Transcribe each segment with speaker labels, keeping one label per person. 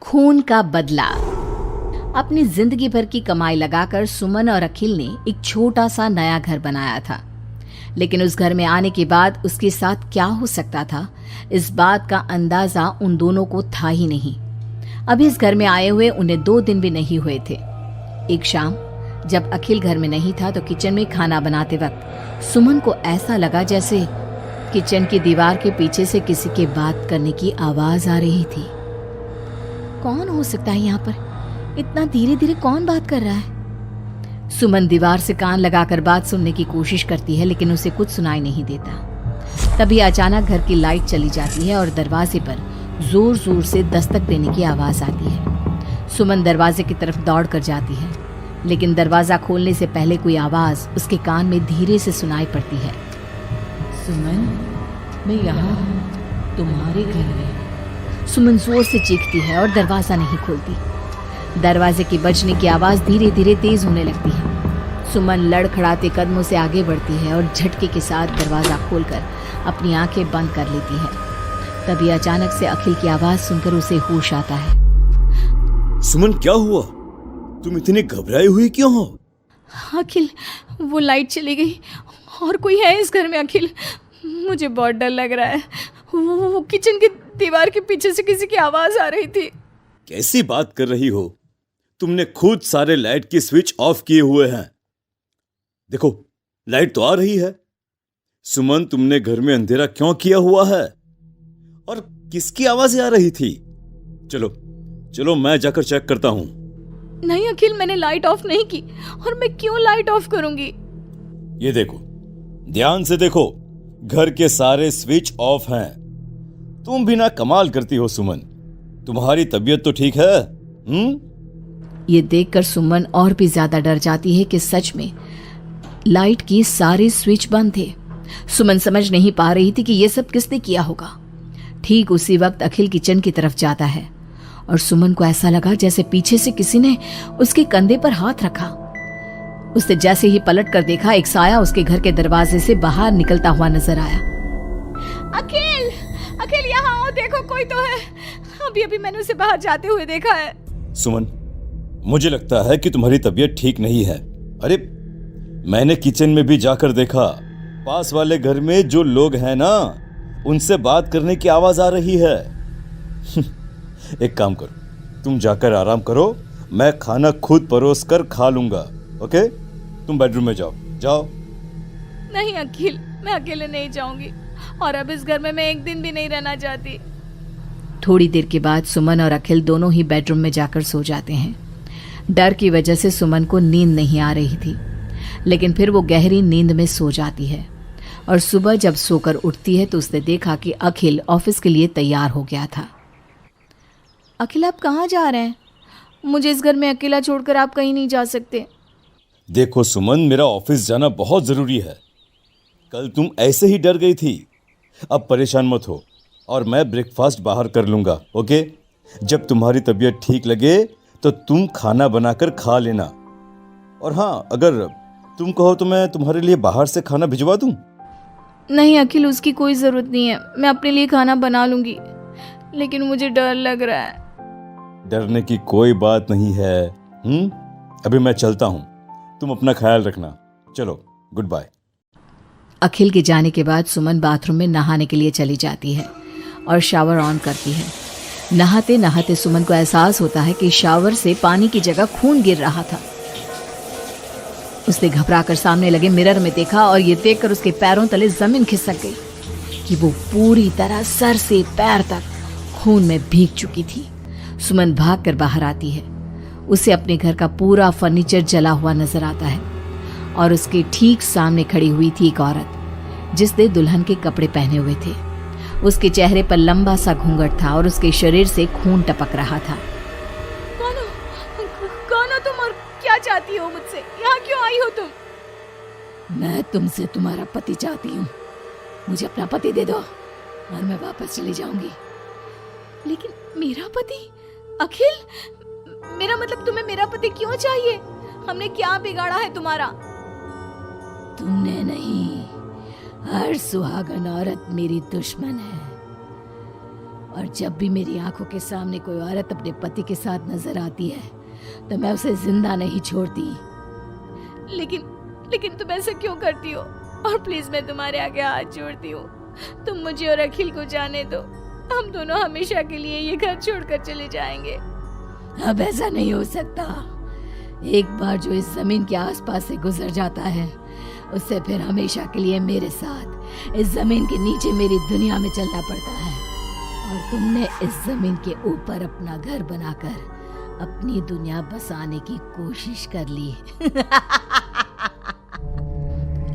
Speaker 1: खून का बदला। अपनी जिंदगी भर की कमाई लगाकर सुमन और अखिल ने एक छोटा सा नया घर बनाया था, लेकिन उस घर में आने के बाद उसके साथ क्या हो सकता था, इस बात का अंदाजा उन दोनों को था ही नहीं। अभी इस घर में आए हुए उन्हें 2 दिन भी नहीं हुए थे। एक शाम जब अखिल घर में नहीं था तो किचन में खाना बनाते वक्त सुमन को ऐसा लगा जैसे किचन की दीवार के पीछे से किसी के बात करने की आवाज आ रही थी। कौन हो सकता है यहाँ पर? इतना धीरे धीरे कौन बात कर रहा है? सुमन दीवार से कान लगाकर बात सुनने की कोशिश करती है, लेकिन उसे कुछ सुनाई नहीं देता। तभी अचानक घर की लाइट चली जाती है और दरवाजे पर जोर जोर से दस्तक देने की आवाज आती है। सुमन दरवाजे की तरफ दौड़ कर जाती है, लेकिन दरवाजा खोलने से पहले कोई आवाज उसके कान में धीरे से सुनाई पड़ती है।
Speaker 2: सुमन, मैं यहाँ हूँ, तुम्हारे घर में।
Speaker 1: सुमन जोर से चीखती है और दरवाजा नहीं खोलती। दरवाजे की बजने की आवाज धीरे धीरे तेज होने लगती है। सुमन लड़खड़ाते कदमों से आगे बढ़ती है और झटके के साथ दरवाजा खोलकर अपनी आंखें बंद कर लेती है। तभी अचानक से अखिल की आवाज सुनकर उसे होश आता है।
Speaker 3: सुमन, क्या हुआ? तुम इतनी घबराई हुई क्यों हो?
Speaker 4: अखिल, वो लाइट चली गई और कोई है इस घर में। अखिल, मुझे बहुत डर लग रहा है। वो किचन की दीवार के पीछे से किसी की आवाज आ रही थी।
Speaker 3: कैसी बात कर रही हो? तुमने खुद सारे लाइट के स्विच ऑफ किए हुए हैं। देखो, लाइट तो आ रही है। सुमन, तुमने घर में अंधेरा क्यों किया हुआ है? और किसकी आवाजें आ रही थी? चलो चलो, मैं जाकर चेक करता हूं।
Speaker 4: नहीं अखिल, मैंने लाइट ऑफ नहीं की। और मैं क्यों लाइट ऑफ करूंगी?
Speaker 3: ये देखो, ध्यान से देखो, घर के सारे स्विच ऑफ हैं। तुम भी ना कमाल करती हो सुमन। तुम्हारी तबीयत तो ठीक है?
Speaker 1: ये देखकर सुमन और भी ज्यादा डर जाती है कि सच में लाइट के सारे स्विच बंद थे। सुमन समझ नहीं पा रही थी कि ये सब किसने किया होगा। ठीक उसी वक्त अखिल किचन की तरफ जाता है और सुमन को ऐसा लगा जैसे पीछे से किसी ने उसके कंधे पर हाथ रखा। उसने जैसे ही पलट कर देखा, एक साया उसके घर के दरवाजे से बाहर निकलता हुआ नजर आया।
Speaker 4: अखिल, अखिल यहाँ आओ, देखो कोई तो है। अभी अभी मैंने उसे बाहर जाते हुए देखा है।
Speaker 3: सुमन, मुझे लगता है कि तुम्हारी तबीयत ठीक नहीं है। अरे, मैंने किचन में भी जाकर देखा। पास वाले घर में जो लोग हैं ना, उनसे बात करने की आवाज आ रही है। एक काम करो, तुम जाकर आराम करो, मैं खाना खुद परोस कर खा लूंगा। ओके? तुम बेडरूम में जाओ। जाओ।
Speaker 4: नहीं अखिल, मैं अकेले नहीं जाऊंगी और अब इस घर में मैं एक दिन भी नहीं रहना चाहती।
Speaker 1: थोड़ी देर के बाद सुमन और अखिल दोनों ही बेडरूम में जाकर सो जाते हैं। डर की वजह से सुमन को नींद नहीं आ रही थी, लेकिन फिर वो गहरी नींद में सो जाती है और सुबह जब सोकर उठती है तो उसने देखा कि अखिल ऑफिस के लिए तैयार हो गया था।
Speaker 4: अखिल, आप कहाँ जा रहे हैं? मुझे इस घर में अकेला छोड़कर आप कहीं नहीं जा सकते।
Speaker 3: देखो सुमन, मेरा ऑफिस जाना बहुत जरूरी है। कल तुम ऐसे ही डर गई थी। अब परेशान मत हो और मैं ब्रेकफास्ट बाहर कर लूंगा। ओके? जब तुम्हारी तबीयत ठीक लगे तो तुम खाना बनाकर खा लेना। और हाँ, अगर तुम कहो तो मैं तुम्हारे लिए बाहर से खाना भिजवा दूं।
Speaker 4: नहीं अखिल, उसकी कोई ज़रूरत नहीं है। मैं अपने लिए खाना बना लूंगी, लेकिन मुझे डर लग रहा है।
Speaker 3: डरने की कोई बात नहीं है। अभी मैं चलता हूँ, तुम अपना ख्याल रखना। चलो, गुड बाय।
Speaker 1: अखिल के जाने के बाद सुमन बाथरूम में नहाने के लिए चली जाती है और शावर ऑन करती है। नहाते नहाते सुमन को एहसास होता है कि शावर से पानी की जगह खून गिर रहा था। उसने घबराकर सामने लगे मिरर में देखा और ये देखकर उसके पैरों तले जमीन खिसक गई कि वो पूरी तरह सर से पैर तक खून में भीग चुकी थी। सुमन भागकर बाहर आती है। उसे अपने घर का पूरा फर्नीचर जला हुआ नजर आता है और उसके ठीक सामने खड़ी हुई थी एक औरत जिसने दुल्हन के कपड़े पहने हुए थे। उसके चेहरे पर लंबा सा घूंघट था और उसके शरीर से खून टपक रहा था।
Speaker 4: कौन हो तुम और क्या चाहती हो मुझसे? यहाँ क्यों आई हो तुम?
Speaker 1: मैं तुमसे तुम्हारा पति चाहती हूँ। मुझे अपना पति दे दो और मैं वापस चली जाऊंगी।
Speaker 4: लेकिन मेरा पति? अखिल, मेरा मतलब तुम्हें मेरा पति क्यों चाहिए? हमने क्या बिगाड़ा है तुम्हारा?
Speaker 1: तुमने नहीं, हर सुहागन औरत मेरी दुश्मन है और जब भी मेरी आंखों के सामने कोई औरत अपने पति के साथ नजर आती है तो मैं उसे जिंदा नहीं छोड़ती।
Speaker 4: लेकिन तुम ऐसा क्यों करती हो? और प्लीज मैं तुम्हारे आगे हाथ जोड़ती हूँ, तुम मुझे और अखिल को जाने दो। हम दोनों हमेशा के लिए ये घर छोड़कर चले जाएंगे।
Speaker 1: अब ऐसा नहीं हो सकता। एक बार जो इस जमीन के आसपास से गुजर जाता है उससे फिर हमेशा के लिए मेरे साथ इस जमीन के नीचे मेरी दुनिया में चलना पड़ता है। और तुमने इस जमीन के ऊपर अपना घर बनाकर अपनी दुनिया बसाने की कोशिश कर ली।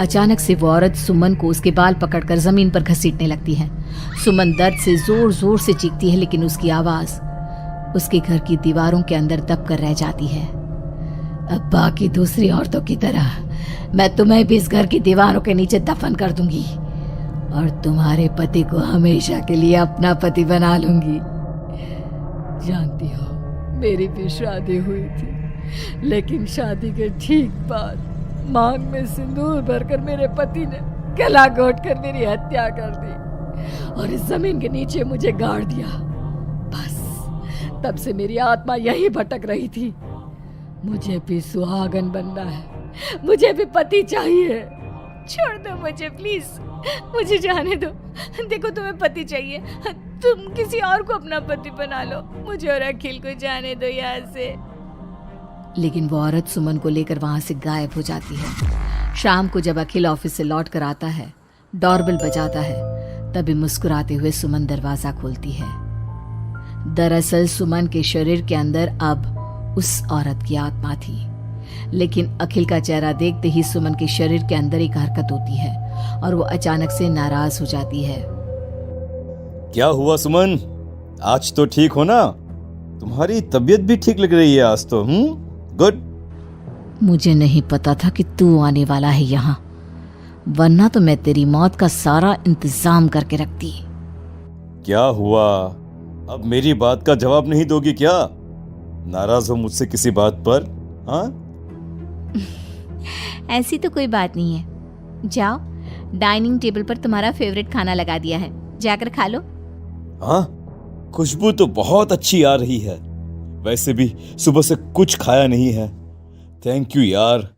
Speaker 1: अचानक से वो औरत सुमन को उसके बाल पकड़कर जमीन पर घसीटने लगती है। सुमन दर्द से जोर जोर से चीखती है, लेकिन उसकी आवाज उसके घर की दीवारों के अंदर दब कर रह जाती है। अब बाकी दूसरी औरतों की तरह मैं तुम्हें भी इस घर की दीवारों के नीचे दफन कर दूंगी और तुम्हारे पति को हमेशा के लिए अपना पति बना लूंगी। जानती हो, मेरी भी शादी हुई थी, लेकिन शादी के ठीक बाद मांग में सिंदूर भरकर मेरे पति ने गला घोट कर मेरी हत्या कर दी और इस जमीन के नीचे मुझे गाड़ दिया। बस तब से मेरी आत्मा यही भटक रही थी। मुझे भी सुहागन बनना है, मुझे भी पति चाहिए।
Speaker 4: छोड़ दो मुझे प्लीज, मुझे जाने दो। देखो तुम्हें पति चाहिए, तुम किसी और को अपना पति बना लो। मुझे और अखिल को जाने दो यहाँ से।
Speaker 1: लेकिन वो औरत सुमन को लेकर वहां से गायब हो जाती है। शाम को जब अखिल ऑफिस से लौट कर आता है, डोरबेल बजाता है, तभी मुस्कुराते हुए सुमन दरवाजा खोलती है। दरअसल सुमन के शरीर के अंदर अब उस औरत की आत्मा थी, लेकिन अखिल का चेहरा देखते ही सुमन के शरीर के अंदर एक हरकत होती है और वो अचानक से नाराज हो जाती है।
Speaker 3: क्या हुआ सुमन? आज तो ठीक हो ना? तुम्हारी तबीयत भी ठीक लग रही है आज तो। गुड।
Speaker 1: मुझे नहीं पता था कि तू आने वाला है यहाँ, वरना तो मैं तेरी मौत का सारा इंतजाम करके रखती।
Speaker 3: क्या हुआ? अब मेरी बात का जवाब नहीं दोगी क्या? नाराज हो मुझसे किसी बात पर? हाँ?
Speaker 4: ऐसी तो कोई बात नहीं है। जाओ, डाइनिंग टेबल पर तुम्हारा फेवरेट खाना लगा दिया है, जाकर खा लो।
Speaker 3: हाँ, खुशबू तो बहुत अच्छी आ रही है। वैसे भी सुबह से कुछ खाया नहीं है। थैंक यू यार,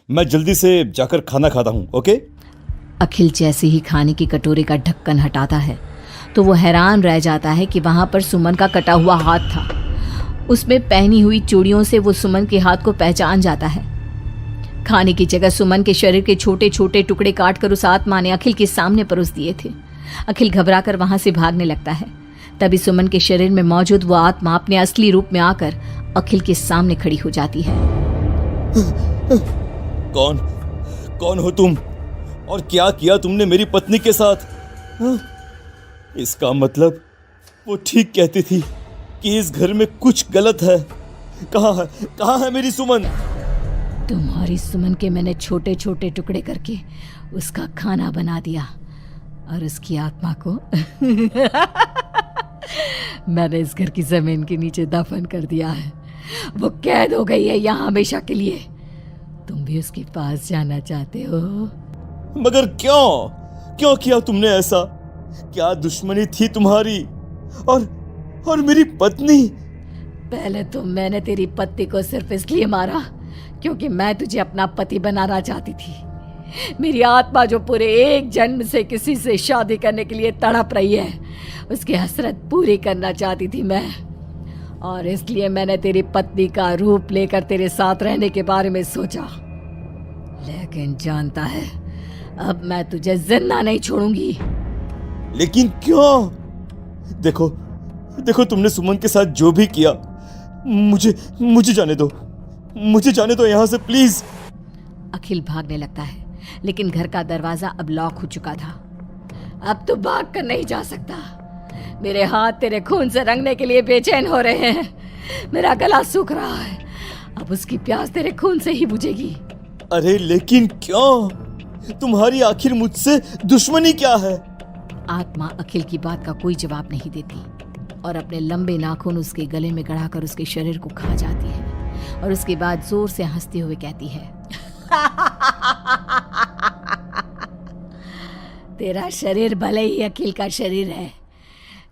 Speaker 3: मैं जल्दी से जाकर खाना खाता हूँ। ओके?
Speaker 1: अखिल जैसे ही खाने की कटोरे का ढक्कन हटाता है तो वो हैरान रह जाता है कि वहां पर सुमन का कटा हुआ हाथ था। उसमें पहनी हुई चूड़ियों से वो सुमन के हाथ को पहचान जाता है। खाने की जगह सुमन के शरीर के छोटे छोटे टुकड़े काटकर उस आत्मा ने अखिल के सामने परोस दिए थे। अखिल घबराकर वहां से भागने लगता है। तभी सुमन के शरीर में मौजूद वो आत्मा अपने असली रूप में आकर अखिल के सामने खड़ी हो जाती है।
Speaker 3: कौन हो तुम? और क्या किया तुमने मेरी पत्नी के साथ? इसका मतलब वो ठीक कहती थी कि इस घर में कुछ गलत है। कहाँ है मेरी सुमन?
Speaker 1: तुम्हारी सुमन के मैंने छोटे छोटे टुकड़े करके उसका खाना बना दिया और उसकी आत्मा को मैंने इस घर की जमीन के नीचे दफन कर दिया है। वो कैद हो गई है यहाँ हमेशा के लिए। तुम भी उसके पास जाना चाहते हो?
Speaker 3: मगर क्यों किया तुमने ऐसा? क्या दुश्मनी थी तुम्हारी और मेरी पत्नी?
Speaker 1: पहले तो मैंने तेरी पत्नी को सिर्फ इसलिए मारा क्योंकि मैं तुझे अपना पति बनाना चाहती थी। मेरी आत्मा जो पूरे एक जन्म से किसी से शादी करने के लिए तड़प रही है, उसकी हसरत पूरी करना चाहती थी मैं। और इसलिए मैंने तेरी पत्नी का रूप लेकर तेरे साथ रहने के बारे में सोचा। लेकिन जानता है, अब मैं तुझे जिंदा नहीं छोड़ूंगी।
Speaker 3: लेकिन क्यों? देखो तुमने सुमन के साथ जो भी किया, मुझे जाने दो यहाँ से प्लीज।
Speaker 1: अखिल भागने लगता है, लेकिन घर का दरवाजा अब लॉक हो चुका था। अब तो भाग कर नहीं जा सकता। मेरे हाथ तेरे खून से रंगने के लिए बेचैन हो रहे हैं। मेरा गला सूख रहा है। अब उसकी प्यास तेरे खून से ही बुझेगी।
Speaker 3: अरे लेकिन क्यों? तुम्हारी आखिर मुझसे दुश्मनी क्या है?
Speaker 1: आत्मा अखिल की बात का कोई जवाब नहीं देती और अपने लंबे नाखून उसके गले में गड़ाकर उसके शरीर को खा जाती है और उसके बाद जोर से हंसते हुए कहती है, तेरा शरीर भले ही अखिल का शरीर है,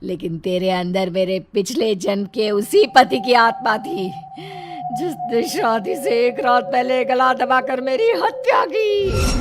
Speaker 1: लेकिन तेरे अंदर मेरे पिछले जन्म के उसी पति की आत्मा थी जिसने शादी से एक रात पहले गला दबाकर मेरी हत्या की।